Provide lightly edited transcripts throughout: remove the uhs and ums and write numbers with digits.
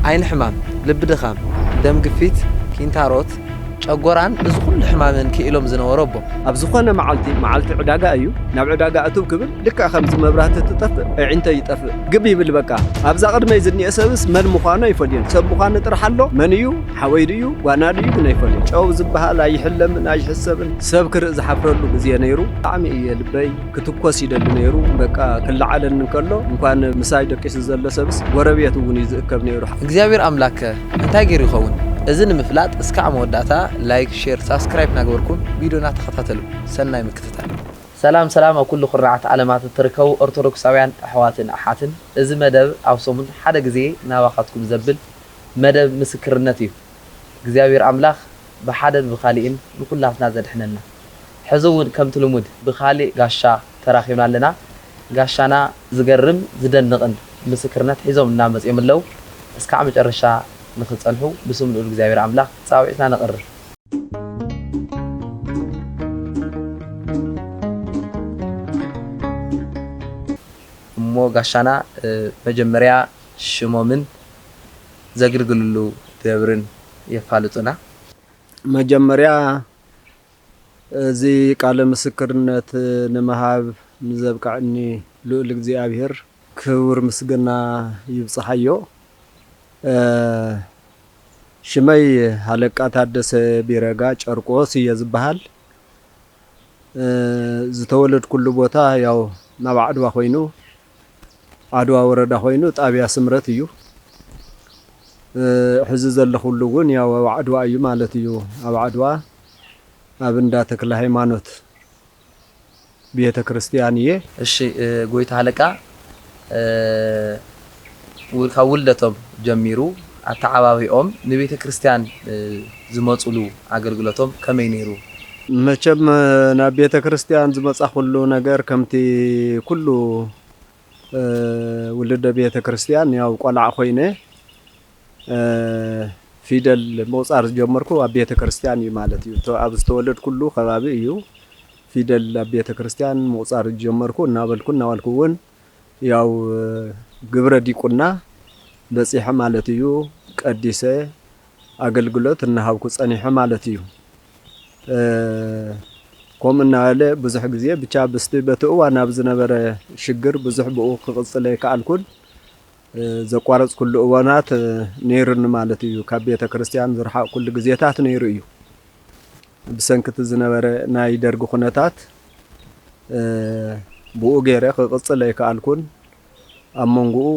عين حمام لب دخام دم قفيت كينتاروت ጨጎራን እዚ ኩሉ ሕማምን ከኢሎም ዝነበረቦ ኣብ ዝኾነ መዓልቲ ዕዳጋ እዩ ናብ ዕዳጋ ኣቱብ ክብል ልክዕ ከምዚ መብራህቲ ትጠፍእ ዕንተ ይጠፍእ ግብ ይብል በቃ ኣብዛ ቅድመይ ዝኒአ ሰብስ መን ምዃኑ ኣይፈልዮን ሰብ ምዃኑ ጥራሕ ኣሎ መን እዩ ሓወይ ድዩ ዋና ድዩ ግን ኣይፈልዮን ጨው ዝበሃል ኣይሕለምን ኣይሕሰብን ሰብ ክርኢ ዝሓፍረሉ ግዜ ነይሩ ብጣዕሚ እየ ልበይ ክትኮስ ይደሊ ነይሩ በቃ ክለዓለን እንከሎ እንኳን ምሳይ ደቂሱ ዘሎ ሰብስ ጎረቤት እውን ይዝእከብ ነይሩ እግዚአብሔር ኣምላክ እንታይ ገይሩ ይኸውን እዝን ምፍላጥ እስከ መወዳእታ ላይክ ሼር ሰብስክራይብ ናገበርኩም ቪዲዮና ተኸታተሉ ሰናይ ምክትታል ሰላም ኣብ ኩሉ ኹርዓት ዓለማት ትርከቡ ኦርቶዶክሳውያን ኣሕዋትን ኣሓትን እዚ መደብ ኣብ ሰሙን ሓደ ግዜ ናባኻትኩም ዘብል መደብ ምስክርነት እዩ እግዚአብሔር ኣምላኽ ብሓደን ብኻሊእን ንኩላትና ዘድሕነና ሕዝውን ከም ትልሙድ ብኻሊእ ጋሻ ተራኺብና ኣለና ጋሻና ዝገርም ዝደንቕን ምስክርነት ሒዞም እናመጽኦም ኣለው እስከ መጨረሻ نخصلحو بسم الله እግዚአብሔር አምላክ ጻውዒትና ነቅርር እሞ ጋሻና መጀመሪያ ሽሞምን ዘግልግልሉ ደብርን የፋልጡና መጀመሪያ እዚ ቃለ ምስክርነት ንመሃብ ንዘብቃዕኒ ልዑል እግዚአብሔር ክብር ምስግና ይብጽሐዮ ሽመይ ሃለቃ ታደሰ ቢረጋ ጨርቆስ ይዝበሃል ዝተወለድ ኩሉ ቦታ ያው ናብ ዓድዋ ኮይኑ ዓድዋ ወረዳ ኮይኑ ጣብያ ስምረት እዩ ሕዚ ዘለኹሉ ግን ያው ዓድዋ እዩ ማለት እዩ ኣብ ዓድዋ ኣብ እንዳ ተክለ ሃይማኖት ቤተ ክርስቲያን እየ እሺ ጎይታ ሃለቃ ውልደቶም ጀሚሩ አተዓባቢኦም ንቤተ ክርስቲያን ዝመጽሉ አገልግሎቶም ከመይ ነይሩ መቸም ናብ ቤተ ክርስቲያን ዝመጻ ሁሉ ነገር ከምቲ ኩሉ ውልደ ቤተ ክርስቲያን ያው ቆልዓ ኮይነ ፊደል መውጻር ጀመርኩ ኣብ ቤተ ክርስቲያን እዩ ማለት እዩ ኣብ ዝተወለድ ኩሉ ከባቢ እዩ ፊደል ኣብ ቤተ ክርስቲያን መውጻር ጀመርኩ እናበልኩውን ያው ግብረ ዲቁና በጽሐ ማለት እዩ ቀዲሰ አገልግሎት እናሃብኩ ጸኒሐ ማለት እዩ ኮምናለ ብዙሕ ግዜ ብቻ በስቲ በተዋ ናብ ዝነበረ ሽግር ብዙሕ ብኡ ክቅጽለ ይከኣልኩን ዘቋረጽ ኩሉ እዋናት ነይርን ማለት እዩ ካብ ቤተ ክርስቲያን ዝርሓቅ ኩሉ ግዜታት ነይሩ እዩ ብሰንክት ዝነበረ ናይ ደርግ ኩነታት ብኡ ገይረ ክቅጽለ ይከኣልኩን ኣብ መንጉኡ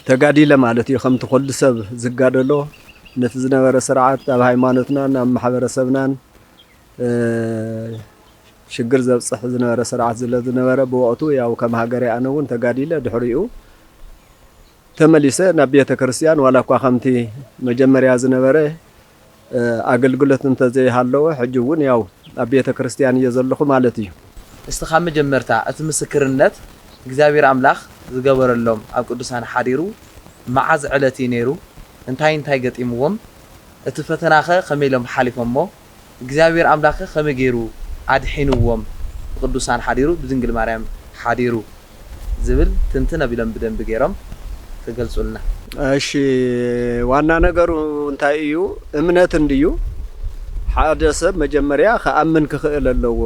ተጋዲለ ማለት እዩ ከምቲ ኩሉ ሰብ ዝጋደሎ ነቲ ዝነበረ ስርዓት ኣብ ሃይማኖትና ናብ ማሕበረሰብናን ሽግር ዘብጽሕ ዝነበረ ስርዓት ዝነበረ ብወቅቱ ያው ከም ሃገር ያነውን ተጋዲለ ድሕሪኡ ተመሊሰ ናብ ቤተ ክርስቲያን ዋላ እኳ ከምቲ መጀመሪያ ዝነበረ አገልግሎት እንተዘይሃለወ ሕጂውን ያው ኣብ ቤተ ክርስቲያን እየዘለኹ ማለት እዩ እስቲ ካብ መጀመርታ እቲ ምስክርነት እግዚአብሔር አምላክ ዝገበረሎም ኣብ ቅዱሳን ሓዲሩ መዓዝ ዕለቲ ነይሩ እንታይ ገጢምዎም እቲ ፈተናኸ ከመይሎም ሓሊፎሞ እግዚአብሔር አምላክ ከመይ ገይሩ አድሒንዎም ቅዱሳን ሓዲሩ ብድንግል ማርያም ሓዲሩ ዝብል ትንተና ቢለም በደንብ ገይሮም ተገልጹልና እሺ ዋና ነገሩ እንታይ እዩ እምነት እንድዩ ሓደ ሰብ መጀመሪያ ከአምን ክኽእል ኣለዎ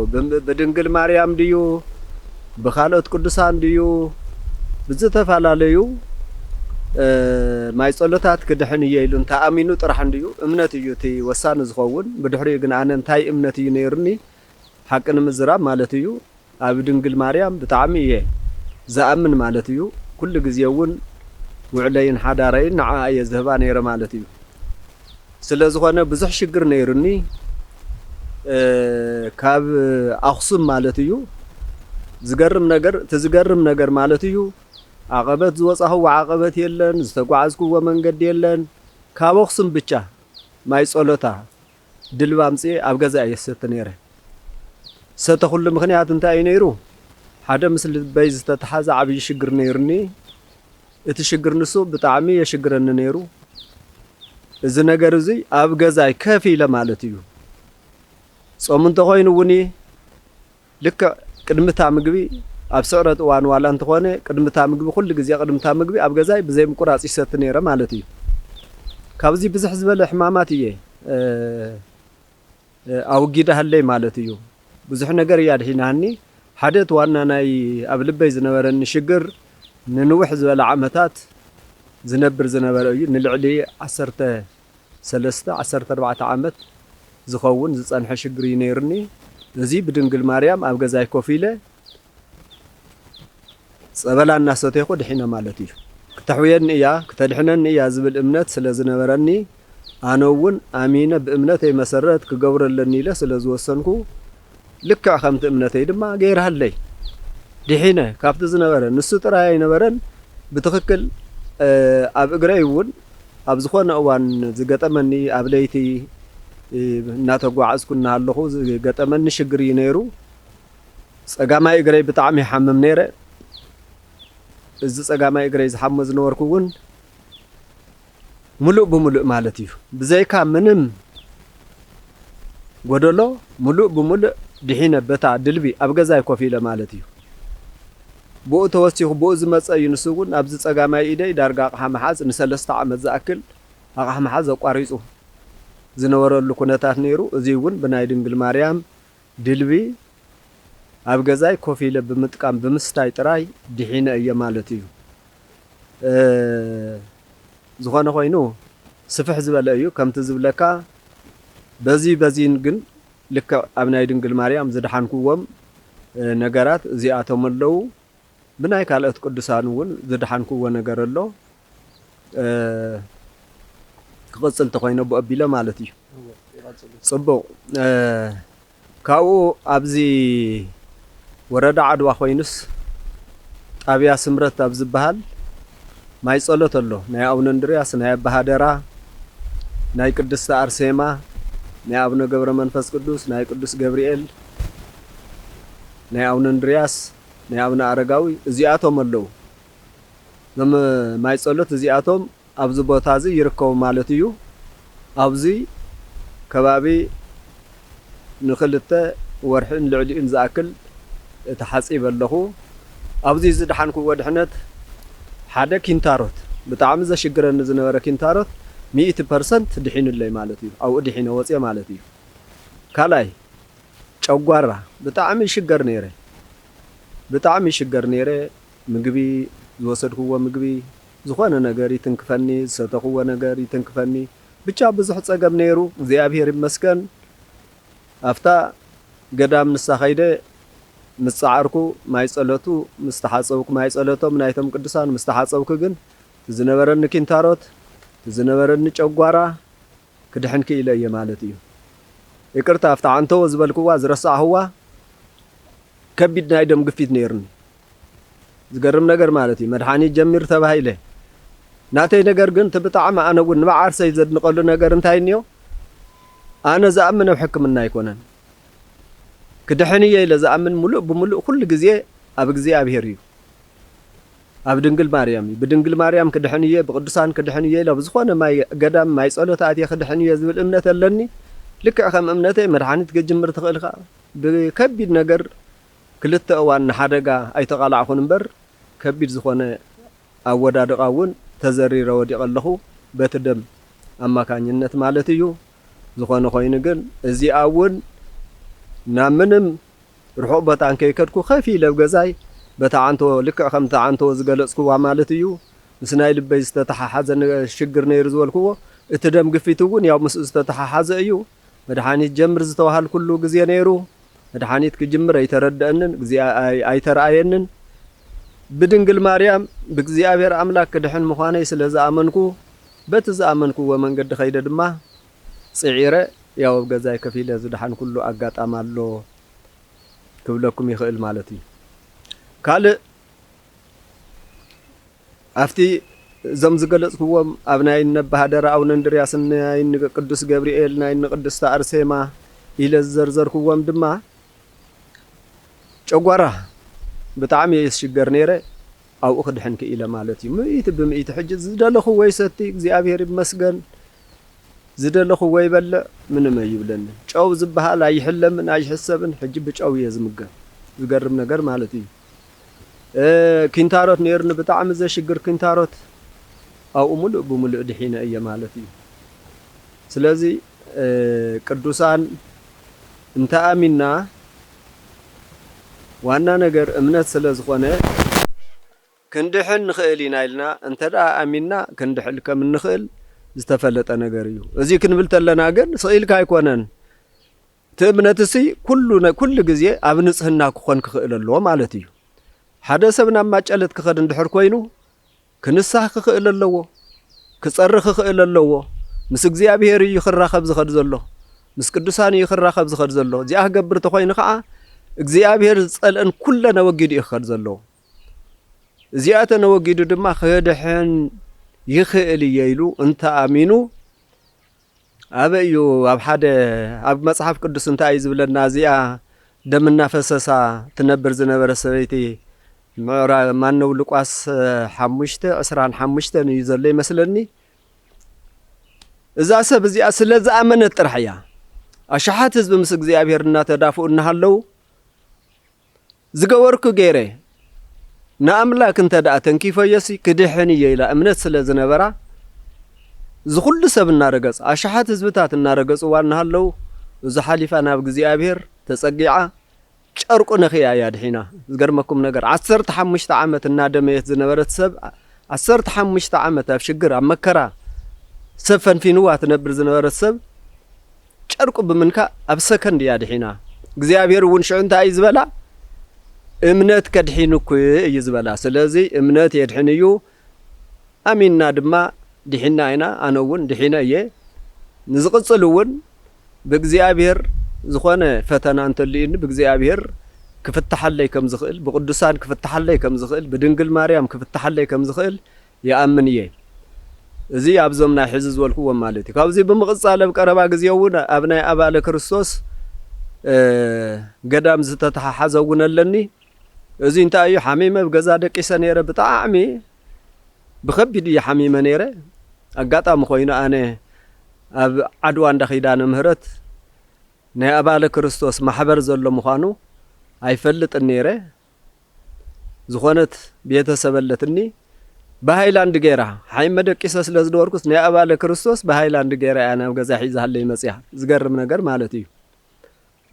በድንግል ማርያም ድዩ በኻሎት ቅዱሳን ድዩ ብዝተፈላለዩ ማይ ጸሎታት ክድሕን ይይሉ ተኣሚኑ ጥራሕ እንድዩ እምነት እዩ እቲ ወሳኒ ዝኸውን ብድሕሪ ግን ኣነ እንታይ እምነት እዩ ነይርኒ ሓቅን ምዝራብ ማለት እዩ ኣብ ድንግል ማርያም ብጣዕሚ እየ ዝኣምን ማለት እዩ ኩሉ ግዜ እውን ውዕለይን ሓዳረይን ንዓ እየ ዝህባ ነይረ ማለት እዩ ስለ ዝኾነ ብዙሕ ሽግር ነይርኒ ካብ ኣኽሱም ማለት እዩ ዝገርም ነገር ማለት እዩ عقبت زوصحو عقبت يلن زتጓዓዝኩዎ መንገድ የለን ካብ ኣኽሱም ብቻ ማይ ጸሎታ ድልባምጽ ኣብ ገዛ የሰተ ነይረ ሰተ ሁሉ ምኽንያት እንታይ ነይሩ ሓደ ምስሊ በይ ዝተተሓዘ ዓብይ ሽግር ነይርኒ እቲ ሽግር ንሱ ብጣዕሚ የሽግረኒ ነይሩ እዚ ነገር እዚ ኣብ ገዛይ ከፍ ኢለ ማለት እዩ ጾም እንተኾይኑ ውኒ ልክ ቅድምታ ምግቢ ኣብ ስዕረት እዋን ዋላ እንትኾነ ቅድምታ ምግቢ ኩሉ ግዜ ቅድምታ ምግቢ ኣብ ገዛይ ብዘይ ምቁራጽ ይሰቲ ነይረ ማለት እዩ ካብዚ ብዙሕ ዝበለ ሕማማት እየ ኣውጊዳ ሃለይ ማለት እዩ ብዙሕ ነገር እያ ድሒናኒ ሓደ ዋና ናይ ኣብ ልበይ ዝነበረኒ ሽግር ንንውሕ ዝበለ ዓመታት ዝነበረ እዩ ንልዕሊ 13 14 ዓመት ዝኸውን ዝጸንሐ ሽግር እዩ ነይርኒ እዚ ብድንግል ማርያም ኣብ ገዛይ ኮፍ ኢለ ጸበላ እናሰተይኹ ድሒነ ማለት እዩ ክተሕውየኒ እያ ክተድሕነኒ እያ ዝብል እምነት ስለ ዝነበረኒ ኣነ እውን ኣሚነ ብእምነተይ መሰረት ክገብረለኒ ኢለ ስለ ዝወሰንኩ ልክዕ ከምቲ እምነተይ ድማ ገይርሃለይ ድሒነ ካብቲ ዝነበረ ንሱ ጥራይ ኣይነበረን ብትክክል ኣብ እግረይ እውን ኣብ ዝኾነ እዋን ዝገጠመኒ ኣብ ለይቲ እናተጓዓዝኩ እናሃለኹ ዝገጠመኒ ሽግር እዩ ነይሩ ጸጋማይ እግረይ ብጣዕሚ ይሓምም ነይረ እዚ ጸጋማይ እግረይ ዝሓሞ ዝነበርኩ እውን ሙሉእ ብሙሉእ ማለት እዩ ብዘይካ ምንም ጎደሎ ሙሉእ ብሙሉእ ድሒነ በታ ድልቢ ኣብ ገዛይ ኮፍ ኢለ ማለት እዩ ብኡ ተወሲኹ ብኡ ዝመፀ እዩ ንሱ እውን ኣብዚ ጸጋማይ ኢደይ ዳርጋ ኣቕሓ መሓዝ ን3 ዓመት ዝኣክል ኣቕሓ መሓዝ ኣቋሪፁ ዝነበረሉ ኩነታት ነይሩ እዚ እውን ብናይ ድንግል ማርያም ድልቢ ኣብ ገዛይ ኮፍ ኢለ ብምጥቃም ብምስታይ ጥራይ ድሒነ እየ ማለት እዩ ዝኾነ ኮይኑ ስፍሕ ዝበለ እዩ ከምቲ ዝብለካ በዚን ግን ልክዕ ኣብ ናይ ድንግል ማርያም ዝድሓንክዎም ነገራት እዚኣቶም ኣለዉ ብናይ ካልኦት ቅዱሳን እውን ዝድሓንክዎ ነገር ኣሎ ክቕፅል ተኾይኖ ብኣቢለ ማለት እዩ ጽቡቕ ካብኡ ኣብዚ ወረዳ ዓድዋ ኮይኑስ ጣብያ ስምረት ኣብ ዝበሃል ማይ ጸሎት ኣሎ ናይ ኣቡነ እንድርያስ ናይ ኣባ ሃደራ ናይ ቅድስቲ ኣርሴማ ናይ ኣቡነ ገብረ መንፈስ ቅዱስ ናይ ቅዱስ ገብርኤል ናይ ኣቡነ እንድርያስ ናይ ኣቡነ ኣረጋዊ እዚኣቶም ኣለዉ ዞም ማይ ጸሎት እዚኣቶም ኣብዚ ቦታ እዚ ይርከቡ ማለት እዩ ኣብዚ ከባቢ ንኽልተ ወርሕን ልዕሊኡን ዝኣክል ተሓፂብ ኣለኹ ኣብዚ ዝድሓንክዎ ድሕነት ሓደ ኪንታሮት ብጣዕሚ ዘሽግረኒ ዝነበረ ኪንታሮት 100% ድሒኑለይ ማለት እዩ ኣብኡ ድሒነ ወፅየ ማለት እዩ ካልኣይ ጨጓራ ብጣዕሚ ይሽገር ነይረ ምግቢ ዝወሰድክዎ ምግቢ ዝኾነ ነገር ይትንክፈኒ ዝሰተኽዎ ነገር ይትንክፈኒ ብቻ ብዙሕ ጸገም ነይሩ እግዚኣብሔር ይመስገን ኣፍታ ገዳም ንሳ ኸይደ ምስ ጻዓርኩ ማይ ጸሎቱ ምስ ተሓፀብኩ ማይ ጸሎቶም ናይቶም ቅዱሳን ምስ ተሓፀብኩ ግን ዝነበረኒ ኪንታሮት ዝነበረኒ ጨጓራ ክድሕን ክኢለ እየ ማለት እዩ ይቅርታ ኣፍታ ዓንተዎ ዝበልክዋ ዝረሳዕህዋ ከቢድ ናይ ደም ግፊት ነይርኒ ዝገርም ነገር ማለት እዩ መድሓኒት ጀሚር ተባሂለ ናተይ ነገር ግን ብጣዕሚ ኣነ እውን ንባዓርሰይ ዘድንቐሉ ነገር እንታይ እኒኦ ኣነ ዝኣምን ኣብ ሕክምና ኣይኮነን ክድሕን እየ ኢለ ዝኣምን ሙሉእ ብሙሉእ ኩሉ ግዜ ኣብ እግዚኣብሔር እዩ ኣብ ድንግል ማርያም እዩ ብድንግል ማርያም ክድሕን እየ ብቅዱሳን ክድሕን እየ ኢለ ብዝኾነ ማይ ገዳም ማይ ጸሎት ኣትየ ክድሕን እየ ዝብል እምነት ኣለኒ ልክዕ ከም እምነተይ መድሓኒት ክጅምር ትኽእል ኢኻ ብከቢድ ነገር ክልተ እዋን ንሓደጋ ኣይተቓላዕኹን እምበር ከቢድ ዝኾነ ኣወዳድቓ እውን ተዘሪረ ወዲቕ ኣለኹ በቲ ደም ኣማካኝነት ማለት እዩ ዝኾነ ኮይኑ ግን እዚኣ እውን ናብ ምንም ርሑቕ ቦታ እንከይከድኩ ኸፍ ኢለ ኣብ ገዛይ በታ ዓንቶ ልክዕ ከምቲ ዓንቶ ዝገለጽክዋ ማለት እዩ ምስ ናይ ልበይ ዝተተሓሓዘ ሽግር ነይሩ ዝበልክዎ እቲ ደም ግፊት እውን ያው ምስኡ ዝተተሓሓዘ እዩ መድሓኒት ጀምር ዝተባሃል ኩሉ ግዜ ነይሩ መድሓኒት ክጅምር ኣይተረድአንን ኣይተረኣየንን ብድንግል ማርያም ብእግዚኣብሔር ኣምላክ ክድሕን ምዃነይ ስለ ዝኣመንኩ በቲ ዝኣመንክዎ መንገዲ ኸይደ ድማ ጽዒረ ያው ኣብ ገዛይ ከፍ ኢለ ዝድሓን ኩሉ ኣጋጣሚ ኣሎ ክብለኩም ይኽእል ማለት እዩ ካልእ ኣፍቲ እዞም ዝገለጽክዎም ኣብ ናይ ነባ ሃደራ ኣቡነ እንድርያስ ናይ ቅዱስ ገብርኤል ናይ ቅድስቲ ኣርሴማ ኢለ ዝዘርዘርክዎም ድማ ጨጓራ ብጣዕሚ የስሽገር ነይረ ኣብኡ ክድሕን ክኢለ ማለት እዩ ምእቲ ብምእቲ ሕጂ ዝደለኹ ወይ ሰቲ እግዚኣብሔር ይመስገን ዝደለኹ ወይ በልዕ ምንም ኣይብለኒ ጨው ዝበሃል ኣይሕለምን ኣይሕሰብን ሕጂ ብጨው እየ ዝምገብ ዝገርም ነገር ማለት እዩ كنتاروت نيرن بتاع زشجر كنتاروت أو ملء بملء دحين أي مالتي سلازي ቅዱሳን እንተ አሚና ዋና ነገር እምነት ስለዝኾነ ክንድሕን ንኽእል ኢና ኢልና እንተ ደኣ አሚና ክንድሕል ከም ንኽእል ዝተፈለጠ ነገር እዩ እዚ ክንብል ተለና ግን ስኢልካ ኣይኮነን ትእምነትሲ ኩሉ ግዜ ኣብ ንጽህና ክኾን ክኽእል ኣለዎ ማለት እዩ ሓደ ሰብ ናብ ማጨለት ክኸድ እንድሕር ኮይኑ ክንሳህ ክኽእል ኣለዎ ክጸርኽ ክኽእል ኣለዎ ምስ እግዚአብሔር ይኽራኸብ ዝኸድ ዘሎ ምስ ቅዱሳን ይኽራኸብ ዝኸድ ዘሎ እዚኣ ክገብር ተኾይኑ ከዓ እግዚአብሔር ዝጸልአን ኩለ ነወጊዱ ይኽድ ዘሎ እዚኣ ተነወጊዱ ድማ ክድሕን ይኽእል ኢሉ እንተ አሚኑ አበዩ ኣብ ሓደ ኣብ መጽሐፍ ቅዱስ እንታይ ዝብለና እዚኣ ደምና ፈሰሳ ትነብር ዝነበረ ሰበይቲ ምዕራፍ ማነው ሉቃስ 5:25 እዩ ዘሎ ይመስለኒ እዛ ሰብ እዚኣ ስለ ዝኣመነት ጥራሕ እያ ኣሽሓት ህዝቢ ምስ እግዚአብሔር እናተዳፍኡ እናሃለው ዝገበርኩ ገይረ ንኣምላክ እንተ ደኣ ተንኪፈየሲ ክድሕን እየ ኢላ እምነት ስለ ዝነበራ ዝኹሉ ሰብ እናረገጽ ኣሽሓት ህዝብታት እናረገጽዋ እናሃለው እዚ ሓሊፋ ናብ እግዚአብሔር ተጸጊዓ ጨርቁ ነኽያ እያ ድሒና ዝገርመኩም ነገር 15 ዓመት እናደመየት ዝነበረት ሰብ 15 ዓመት ኣብ ሽግር ኣብ መከራ ሰብ ፈንፊንዋ ትነብር ዝነበረት ሰብ ጨርቁ ብምንካ ኣብ ሰከንድ እያ ድሒና እግዚአብሔር እውን ሽዑ እንታይ እዩ ዝበላ እምነት ከድሒንኩ እዩ ዝበላ ስለዚ እምነት የድሕን እዩ ኣሚንና ድማ ድሒና ኢና ኣነ እውን ድሒነ እየ ንዝቕጽል እውን ብእግዚአብሔር ዝኾነ ፈተና እንተልዩኒ ብእግዚአብሔር ክፍትሓለይ ከም ዝኽእል ብቅዱሳን ክፍትሓለይ ከም ዝኽእል ብድንግል ማርያም ክፍትሓለይ ከም ዝኽእል ይኣምን እየ እዚ ኣብዞም ናይ ሕዚ ዝበልኩዎም ማለት እዩ ካብዚ ብምቕጻል ኣብ ቀረባ ግዜ እውን ኣብ ናይ ኣባለ ክርስቶስ ገዳም ዝተተሓሓዘ እውን ኣለኒ እዚ እንታይ እዩ ሓሚመ ብገዛ ደቂሰ ነይረ ብጣዕሚ ብኸቢድ እየ ሓሚመ ነይረ ኣጋጣሚ ኮይኑ ኣነ ኣብ ዓድዋ እንዳኺዳነ ምህረት ናይ ኣባለ ክርስቶስ ማሕበር ዘሎ ምዃኑ ኣይፈልጥን ነይረ ዝኾነት ቤተሰብ ኣለትኒ በሃይላንድ ገይራ ሓይመ ደቂሰ ስለ ዝነበርኩስ ናይ ኣባለ ክርስቶስ በሃይላንድ ገይራ እያ ናብ ገዛ ሒዛለይ መጽያ ዝገርም ነገር ማለት እዩ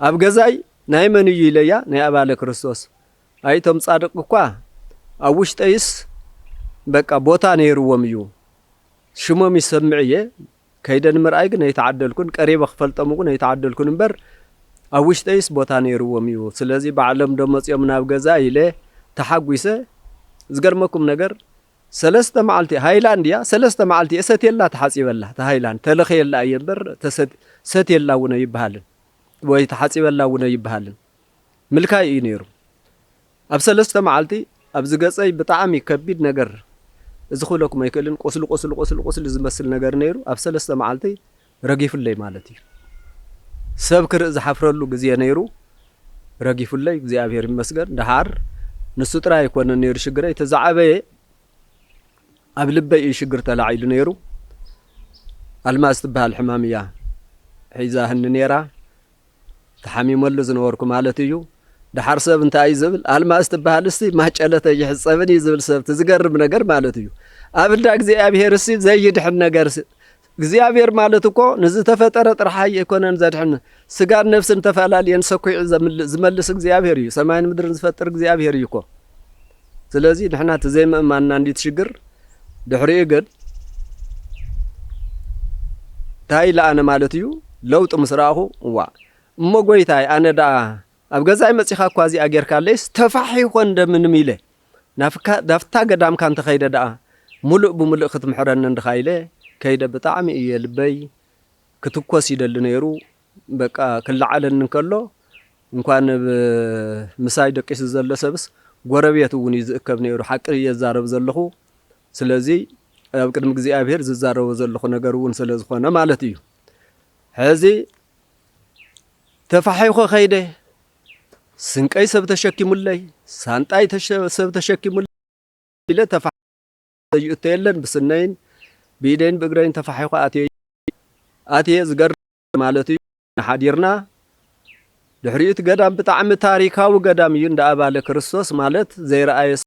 ኣብ ገዛይ ናይ መን እዩ ኢለያ ናይ ኣባለ ክርስቶስ ኣይቶም ጻድቕ እኳ ኣብ ውሽጠይስ በቃ ቦታ ነይርዎም እዩ ሽሞም ይሰምዕ እየ ከይደን ምርኣይ ግን ኣይተዓደልኩን ቀሪበ ክፈልጦም እውን ኣይተዓደልኩን እምበር ኣብ ውሽጠይስ ቦታ ነይርዎም እዩ ስለዚ ባዕሎም ዶ መጽዮም ናብ ገዛ ኢለ ተሓጒሰ ዝገርመኩም ነገር ሰለስተ መዓልቲ ሃይላንድ እያ ሰለስተ መዓልቲ እሰትየላ ተሓጺበላ ሃይላንድ ተለኸየላ እየ እምበር ሰትየላ እውን ይበሃልን ወይ ተሓጺበላ እውን ይበሃልን ምልካይ እዩ ነይሩ ኣብ ሰለስተ መዓልቲ ኣብ ዝገጸይ ብጣዕሚ ከቢድ ነገር እዚ ክብለኩም ኣይክእልን ቆስሊ ዝመስል ነገር ነይሩ ኣብ ሰለስተ መዓልቲ ረጊፉለይ ማለት እዩ ሰብ ክርኢ ዝሓፍረሉ ግዜ ነይሩ ረጊፉለይ እግዚአብሔር ይመስገን ድሓር ንሱ ጥራይ ኣይኮነን ነይሩ ሽግረይ ተዛዕበየ ኣብ ልበይ እዩ ሽግር ተላዒሉ ነይሩ ኣልማዝ ትበሃል ሕማም እያ ሒዛህኒ ነይራ ተሓሚመሉ ዝነበርኩ ማለት እዩ ድሓር ሰብ እንታይ እዩ ዝብል ኣልማዝ ትበሃል እስቲ ማጨለተ ይሕፀብን እዩ ዝብል ሰብ ትዝገርም ነገር ማለት እዩ ኣብ እንዳ እግዚአብሔር እስቲ ዘይድሕን ነገር እግዚአብሔር ማለት እኮ ንዝተፈጠረ ጥራሕ ኣይኮነን ዘድሕን ስጋን ነፍስን ተፈላለየን ሰኩዑ ዝመልስ እግዚአብሔር እዩ ሰማይን ምድርን ዝፈጥር እግዚአብሔር እዩ እኮ ስለዚ ንሕና ተዘይምእማንና እንዲት ሽግር ድሕሪኡ ግን እንታይ ለኣነ ማለት እዩ ለውጢ ምስ ረኣኹ እዋ እሞ ጎይታይ ኣነ ደኣ ኣብ ገዛይ መጺኻ እኳ እዚኣ ጌርካለይስ ተፋሒኾ እንደምንም ኢለ ናፍታ ገዳምካ እንተኸይደ ደኣ ሙሉእ ብምሉእ ክትምሕረኒ እንድኻ ኢለ ከይደ ብጣዕሚ እየ ልበይ ክትኮስ ይደሊ ነይሩ በቃ ክለዓለኒ እንከሎ እንኳን ምሳይ ደቂሱ ዘሎ ሰብስ ጎረቤት እውን እዩ ዝእከብ ነይሩ ሓቂ እየ ዝዛረብ ዘለኹ ስለዚ ኣብ ቅድሚ እግዚአብሔር ዝዛረቦ ዘለኹ ነገር እውን ስለ ዝኾነ ማለት እዩ ሕዚ ተፋሒኾ ኸይደ ስንቀይ ሰብ ተሸኪሙለይ ሳንጣይ ሰብ ተሸኪሙለይ ኢለ ተፋሒኾ የለን ብስነይን ብኢደይን ብእግረይን ተፋሒኾ ኣትየ ዝገርም ማለት እዩ ሓዲርና ድሕሪኡ ገዳም ብጣዕሚ ታሪካዊ ገዳም እዩ እንዳ ኣባለ ክርስቶስ ማለት ዘይረኣየ